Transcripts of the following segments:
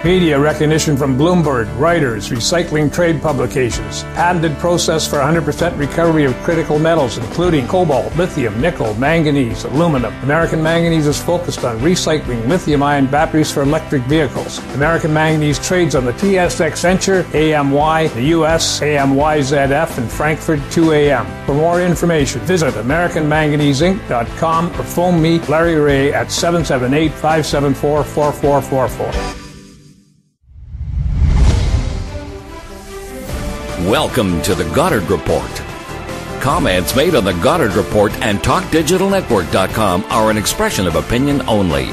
Media recognition from Bloomberg, Reuters, recycling trade publications. Patented process for 100% recovery of critical metals, including cobalt, lithium, nickel, manganese, aluminum. American Manganese is focused on recycling lithium-ion batteries for electric vehicles. American Manganese trades on the TSX Venture, AMY, the US, AMYZF, and Frankfurt 2AM. For more information, visit AmericanManganeseInc.com or phone me, Larry Ray, at 778-574-4444. Welcome to the Goddard Report. Comments made on the Goddard Report and TalkDigitalNetwork.com are an expression of opinion only.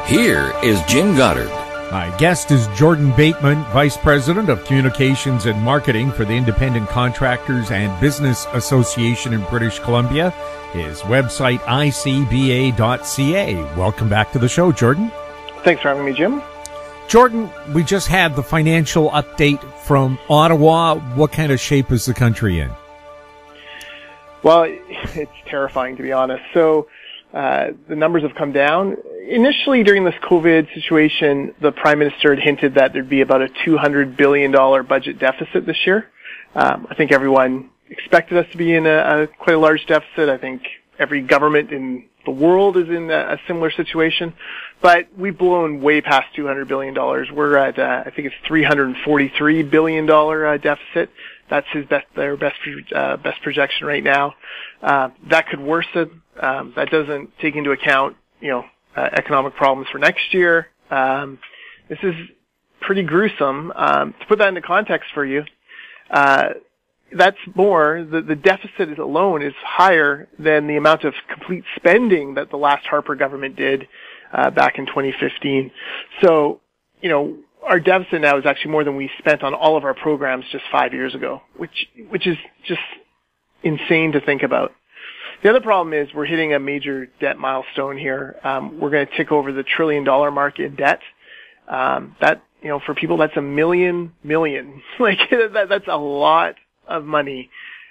Here is Jim Goddard. My guest is Jordan Bateman, Vice President of Communications and Marketing for the Independent Contractors and Business Association in British Columbia. His website, icba.ca. Welcome back to the show, Jordan. Thanks for having me, Jim. Jordan, we just had the financial update from Ottawa. What kind of shape is the country in? Well, it's terrifying, to be honest. So the numbers have come down. Initially, during this COVID situation, the Prime Minister had hinted that there'd be about a $200 billion budget deficit this year. I think everyone expected us to be in quite a large deficit. I think every government in the world is in a similar situation. But we've blown way past $200 billion. We're at, I think it's $343 billion deficit. That's their best projection right now. That could worsen. That doesn't take into account, economic problems for next year. This is pretty gruesome. To put that into context for you, that's more, the deficit alone is higher than the amount of complete spending that the last Harper government did back in 2015. So, our deficit now is actually more than we spent on all of our programs just 5 years ago, which is just insane to think about. The other problem is we're hitting a major debt milestone here. We're going to tick over the $1 trillion mark in debt. That, for people, that's a million. Like, that's a lot of money,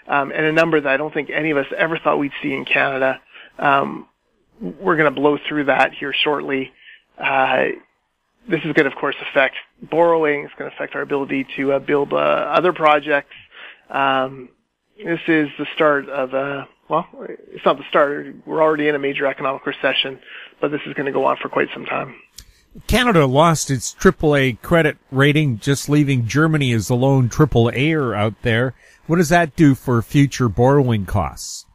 and a number that I don't think any of us ever thought we'd see in Canada. We're going to blow through that here shortly. This is going to, of course, affect borrowing. It's going to affect our ability to build other projects. This is the start of it's not the start. We're already in a major economic recession, but this is going to go on for quite some time. Canada lost its AAA credit rating, just leaving Germany as the lone AAA-er out there. What does that do for future borrowing costs?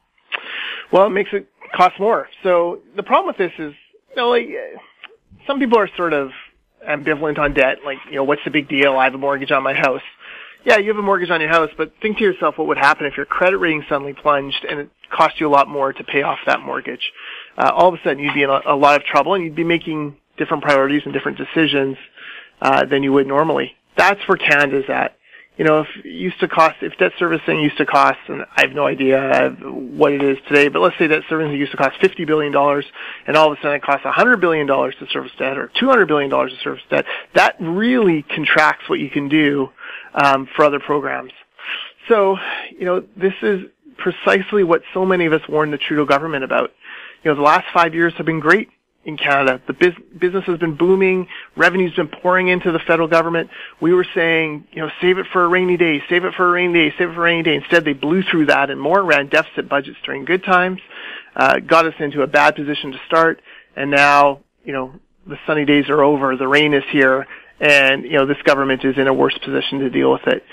Well, it makes it cost more. So the problem with this is, some people are sort of ambivalent on debt. Like, what's the big deal? I have a mortgage on my house. Yeah, you have a mortgage on your house, but think to yourself what would happen if your credit rating suddenly plunged and it cost you a lot more to pay off that mortgage. All of a sudden you'd be in a lot of trouble and you'd be making different priorities and different decisions than you would normally. That's where Canada's at. If debt servicing used to cost, and I have no idea what it is today, but let's say debt servicing used to cost $50 billion, and all of a sudden it costs $100 billion to service debt or $200 billion to service debt, that really contracts what you can do for other programs. So, this is precisely what so many of us warned the Trudeau government about. The last 5 years have been great in Canada. The business has been booming. Revenue's been pouring into the federal government. We were saying, save it for a rainy day, save it for a rainy day, save it for a rainy day. Instead, they blew through that and more, ran deficit budgets during good times, got us into a bad position to start. And now, the sunny days are over. The rain is here. And, this government is in a worse position to deal with it.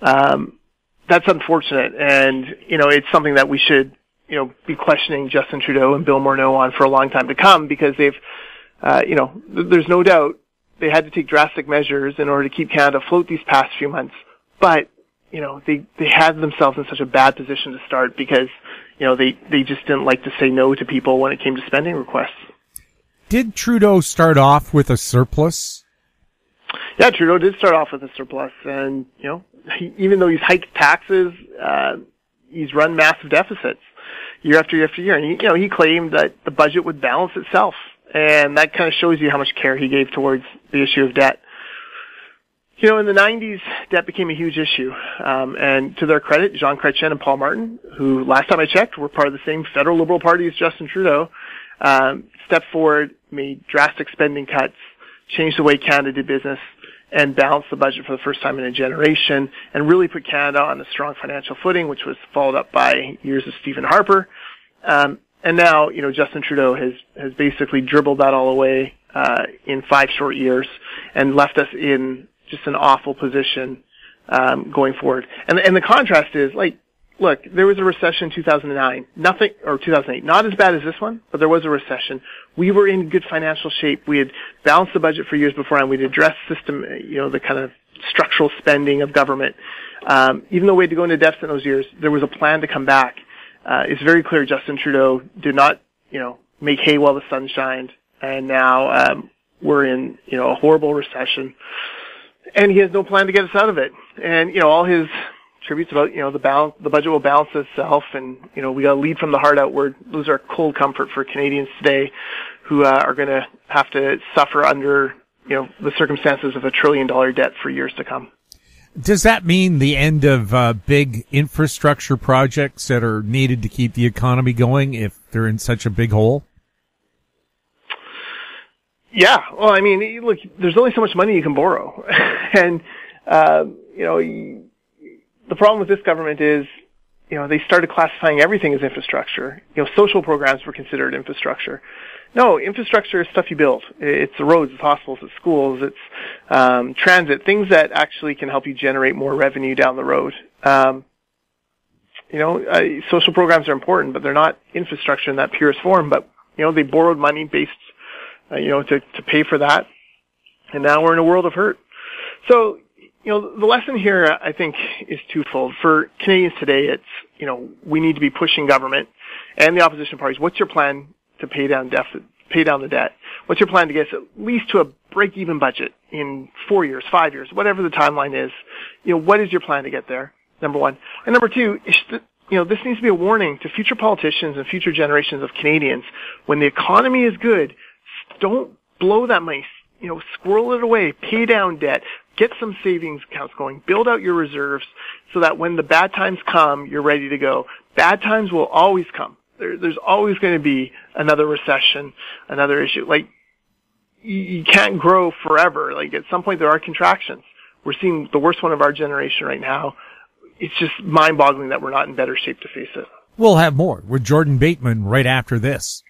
That's unfortunate. And, it's something that we should be questioning Justin Trudeau and Bill Morneau on for a long time to come, because they've, there's no doubt they had to take drastic measures in order to keep Canada afloat these past few months. But, they had themselves in such a bad position to start because, they just didn't like to say no to people when it came to spending requests. Did Trudeau start off with a surplus? Yeah, Trudeau did start off with a surplus. And, even though he's hiked taxes, he's run massive deficits year after year after year. And he claimed that the budget would balance itself. And that kind of shows you how much care he gave towards the issue of debt. In the 90s, debt became a huge issue. And to their credit, Jean Chrétien and Paul Martin, who last time I checked were part of the same federal Liberal Party as Justin Trudeau, stepped forward, made drastic spending cuts, changed the way Canada did business and balanced the budget for the first time in a generation and really put Canada on a strong financial footing, which was followed up by years of Stephen Harper. And now, Justin Trudeau has basically dribbled that all away in 5 short years and left us in just an awful position going forward. And the contrast is, look, there was a recession in 2009, 2008, not as bad as this one, but there was a recession. We were in good financial shape. We had balanced the budget for years before, and we'd addressed system, the kind of structural spending of government. Even though we had to go into deficit in those years, there was a plan to come back. It's very clear Justin Trudeau did not, make hay while the sun shined, and now we're in, a horrible recession, and he has no plan to get us out of it. And all his tributes about the budget will balance itself, and we got to lead from the heart outward. Those are cold comfort for Canadians today, who are going to have to suffer under the circumstances of $1 trillion debt for years to come. Does that mean the end of big infrastructure projects that are needed to keep the economy going if they're in such a big hole? Yeah. Well, I mean, look, there's only so much money you can borrow. And, the problem with this government is, they started classifying everything as infrastructure. Social programs were considered infrastructure. No, infrastructure is stuff you build. It's the roads, it's hospitals, it's schools, it's transit, things that actually can help you generate more revenue down the road. Social programs are important, but they're not infrastructure in that purest form. But, they borrowed money based, to pay for that. And now we're in a world of hurt. So, the lesson here, I think, is twofold. For Canadians today, it's, we need to be pushing government and the opposition parties. What's your plan to pay down the debt? What's your plan to get us at least to a break-even budget in 4 years, 5 years, whatever the timeline is? What is your plan to get there? Number one. And number two, this needs to be a warning to future politicians and future generations of Canadians. When the economy is good, don't blow that money. Squirrel it away, pay down debt, get some savings accounts going, build out your reserves so that when the bad times come, you're ready to go. Bad times will always come. There's always going to be another recession, another issue. You can't grow forever. At some point there are contractions. We're seeing the worst one of our generation right now. It's just mind-boggling that we're not in better shape to face it. We'll have more with Jordan Bateman right after this.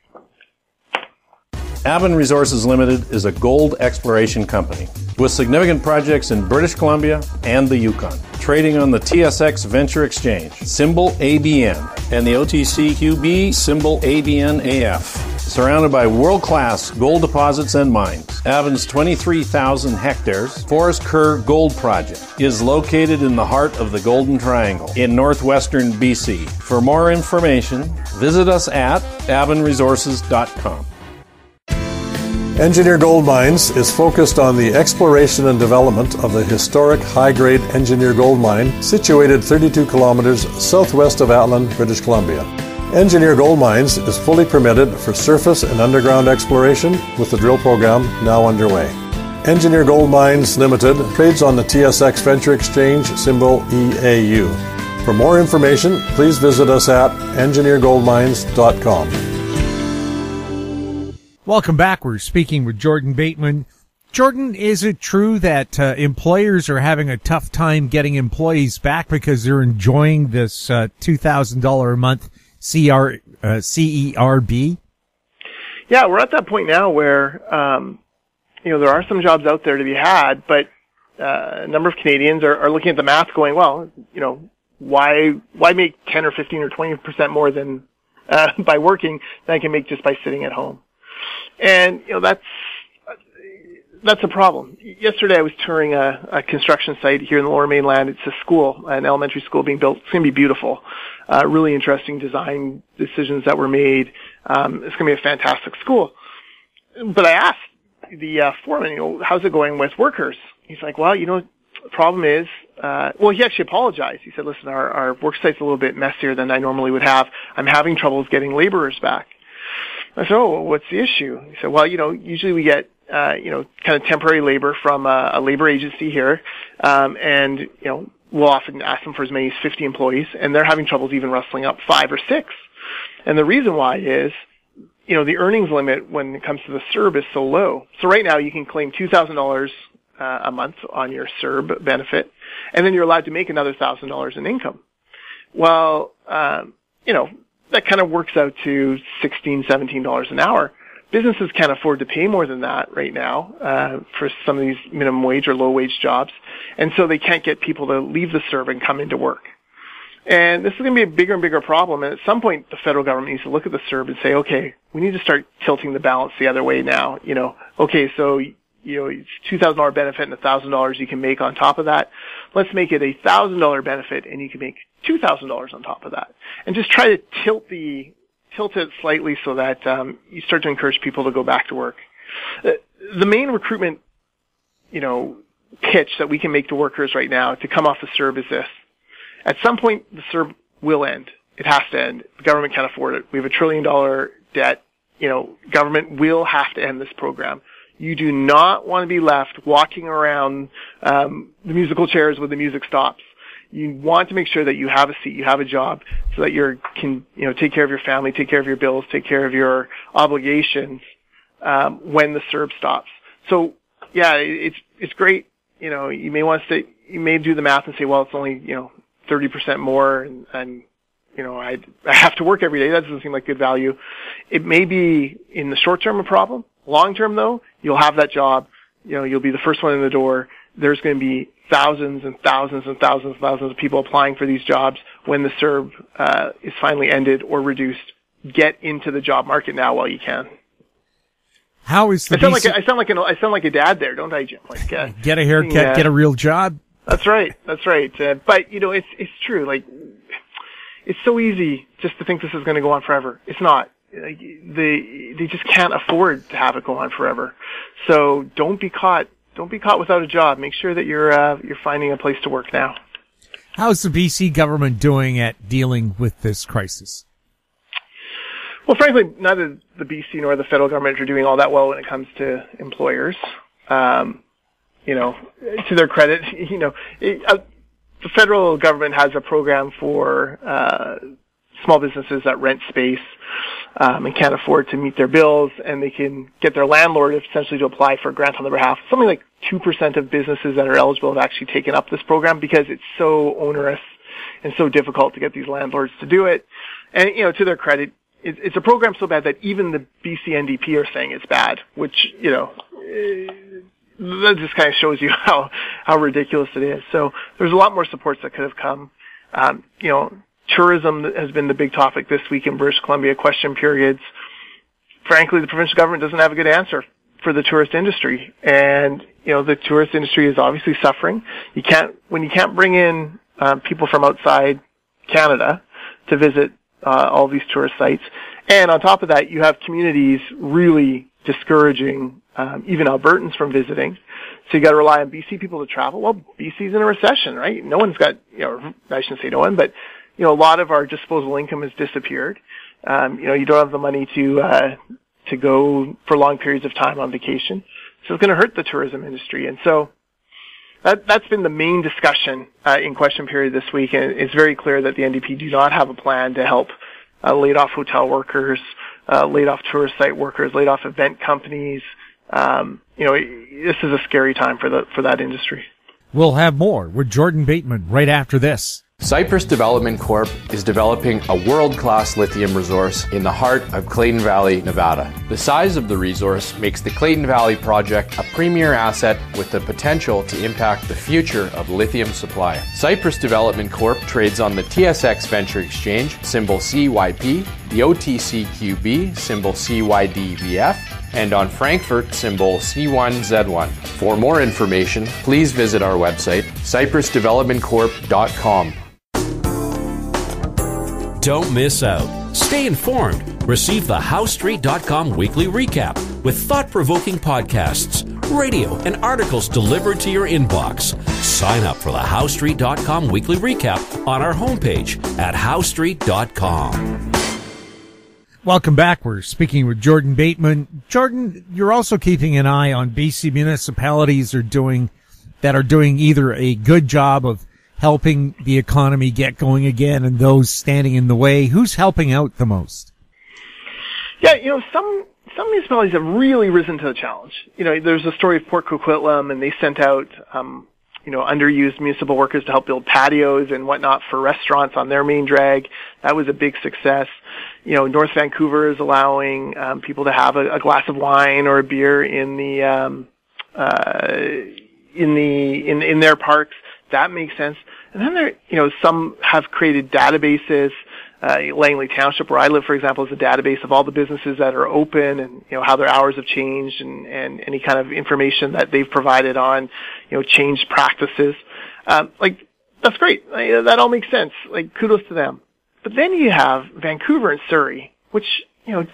Bateman Resources Limited is a gold exploration company with significant projects in British Columbia and the Yukon, trading on the TSX Venture Exchange, symbol ABN, and the OTCQB, symbol ABNAF. Surrounded by world-class gold deposits and mines, Bateman's 23,000 hectares Forest Kerr Gold Project is located in the heart of the Golden Triangle in northwestern BC. For more information, visit us at batemanresources.com. Engineer Gold Mines is focused on the exploration and development of the historic high-grade Engineer Gold Mine situated 32 kilometers southwest of Atlan, British Columbia. Engineer Gold Mines is fully permitted for surface and underground exploration with the drill program now underway. Engineer Gold Mines Limited trades on the TSX Venture Exchange, symbol EAU. For more information, please visit us at engineergoldmines.com. Welcome back. We're speaking with Jordan Bateman. Jordan, is it true that employers are having a tough time getting employees back because they're enjoying this $2,000 a month CERB? Yeah, we're at that point now where there are some jobs out there to be had, but a number of Canadians are looking at the math going, well, why make 10 or 15 or 20% more than by working than I can make just by sitting at home? And, that's a problem. Yesterday I was touring a construction site here in the Lower Mainland. It's a school, an elementary school being built. It's going to be beautiful. Really interesting design decisions that were made. It's going to be a fantastic school. But I asked the foreman, how's it going with workers? He's like, well, the problem is, he actually apologized. He said, listen, our work site's a little bit messier than I normally would have. I'm having troubles getting laborers back. I said, well, what's the issue? He said, well, usually we get, kind of temporary labor from a labor agency here. And, we'll often ask them for as many as 50 employees, and they're having troubles even rustling up 5 or 6. And the reason why is the earnings limit when it comes to the CERB is so low. So right now you can claim $2,000 a month on your CERB benefit, and then you're allowed to make another $1,000 in income. Well, that kind of works out to $16, $17 an hour. Businesses can't afford to pay more than that right now for some of these minimum wage or low wage jobs, and so they can't get people to leave the CERB and come into work. And this is going to be a bigger and bigger problem. And at some point, the federal government needs to look at the CERB and say, okay, we need to start tilting the balance the other way now. Okay, so it's $2,000 benefit and $1,000 you can make on top of that. Let's make it a $1,000 benefit and you can make $2,000 on top of that. And just try to tilt it slightly so that you start to encourage people to go back to work. The main recruitment, pitch that we can make to workers right now to come off the CERB is this. At some point, the CERB will end. It has to end. The government can't afford it. We have $1 trillion debt. Government will have to end this program. You do not want to be left walking around the musical chairs when the music stops. You want to make sure that you have a seat, you have a job, so that you can take care of your family, take care of your bills, take care of your obligations when the CERB stops. So yeah, it's great. You may do the math and say, well, it's only 30% more, and I have to work every day. That doesn't seem like good value. It may be in the short term a problem. Long term though, you'll have that job. You'll be the first one in the door. There's going to be thousands and thousands and thousands and thousands of people applying for these jobs when the CERB is finally ended or reduced. Get into the job market now while you can. How is the I sound like a dad there, don't I, Jim? Get a haircut, get a real job. That's right. But it's true. Like, it's so easy just to think this is going to go on forever. It's not. They just can't afford to have it go on forever. So don't be caught without a job. Make sure that you're finding a place to work now. How's the BC government doing at dealing with this crisis? Well, frankly, neither the BC nor the federal government are doing all that well when it comes to employers. To their credit, the federal government has a program for small businesses that rent space and can't afford to meet their bills, and they can get their landlord essentially to apply for a grant on their behalf. Something like 2% of businesses that are eligible have actually taken up this program because it's so onerous and so difficult to get these landlords to do it. And, to their credit, it's a program so bad that even the BC NDP are saying it's bad, which, that just kind of shows you how ridiculous it is. So there's a lot more supports that could have come. Tourism has been the big topic this week in British Columbia, question periods. Frankly, the provincial government doesn't have a good answer for the tourist industry. And, the tourist industry is obviously suffering. When you can't bring in people from outside Canada to visit all these tourist sites. And on top of that, you have communities really discouraging even Albertans from visiting. So you got to rely on BC people to travel. Well, BC's in a recession, right? No one's got, I shouldn't say no one, but, a lot of our disposable income has disappeared. You don't have the money to go for long periods of time on vacation. So it's going to hurt the tourism industry. And so that's been the main discussion in question period this week. And it's very clear that the NDP do not have a plan to help laid off hotel workers, laid off tourist site workers, laid off event companies. This is a scary time for that industry. We'll have more with Jordan Bateman right after this. Cypress Development Corp is developing a world-class lithium resource in the heart of Clayton Valley, Nevada. The size of the resource makes the Clayton Valley project a premier asset with the potential to impact the future of lithium supply. Cypress Development Corp trades on the TSX Venture Exchange, symbol CYP, the OTCQB, symbol CYDVF, and on Frankfurt, symbol C1Z1. For more information, please visit our website, cypressdevelopmentcorp.com. Don't miss out. Stay informed. Receive the HowStreet.com weekly recap with thought-provoking podcasts, radio, and articles delivered to your inbox. Sign up for the HowStreet.com weekly recap on our homepage at HowStreet.com. Welcome back. We're speaking with Jordan Bateman. Jordan, you're also keeping an eye on BC municipalities that are doing either a good job of helping the economy get going again and those standing in the way. Who's helping out the most? Yeah, some municipalities have really risen to the challenge. There's a story of Port Coquitlam, and they sent out, underused municipal workers to help build patios and whatnot for restaurants on their main drag. That was a big success. North Vancouver is allowing people to have a glass of wine or a beer in their parks. That makes sense. And then some have created databases. Langley Township, where I live, for example, is a database of all the businesses that are open and, how their hours have changed and any kind of information that they've provided on, changed practices. That's great. That all makes sense. Kudos to them. But then you have Vancouver and Surrey, which,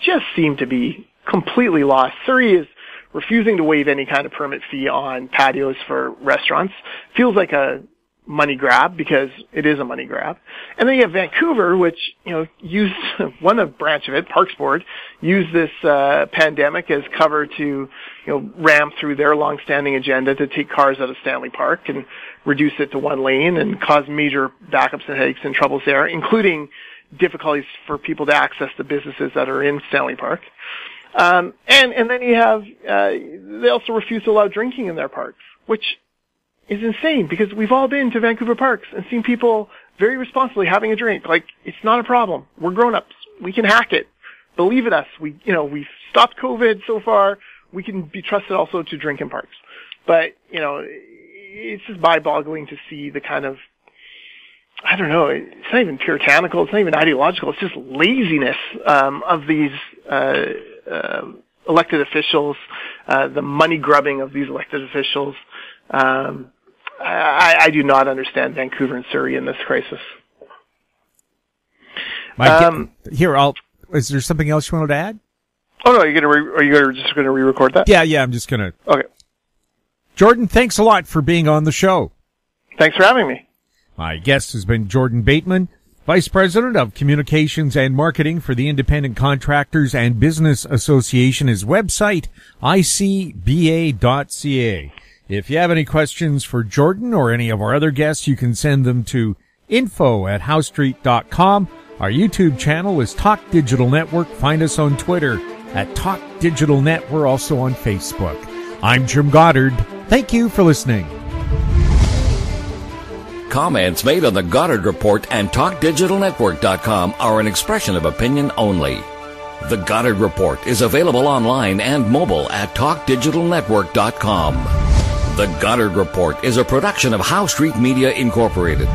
just seem to be completely lost. Surrey is refusing to waive any kind of permit fee on patios for restaurants. Feels like a money grab, because it is a money grab. And then you have Vancouver, which, used one branch of it, Parks Board, used this pandemic as cover to, ram through their long-standing agenda to take cars out of Stanley Park and reduce it to one lane and cause major backups and headaches and troubles there, including difficulties for people to access the businesses that are in Stanley Park. And then you have, they also refuse to allow drinking in their parks, which is insane, because we've all been to Vancouver parks and seen people very responsibly having a drink. It's not a problem. We're grown-ups. We can hack it. Believe in us. We've stopped COVID so far. We can be trusted also to drink in parks. But, it's just mind-boggling to see the kind of, I don't know, it's not even puritanical, it's not even ideological, it's just laziness of these elected officials, the money grubbing of these elected officials. I do not understand Vancouver and Surrey in this crisis. Is there something else you wanted to add? Oh no, are you just going to re-record that? Yeah, I'm just going to. Okay. Jordan, thanks a lot for being on the show. Thanks for having me. My guest has been Jordan Bateman, Vice President of Communications and Marketing for the Independent Contractors and Business Association. His website, icba.ca. If you have any questions for Jordan or any of our other guests, you can send them to info@howstreet.com. Our YouTube channel is Talk Digital Network. Find us on Twitter at Talk Digital Net. We're also on Facebook. I'm Jim Goddard. Thank you for listening. Comments made on the Goddard Report and TalkDigitalNetwork.com are an expression of opinion only. The Goddard Report is available online and mobile at TalkDigitalNetwork.com. The Goddard Report is a production of Howe Street Media Incorporated.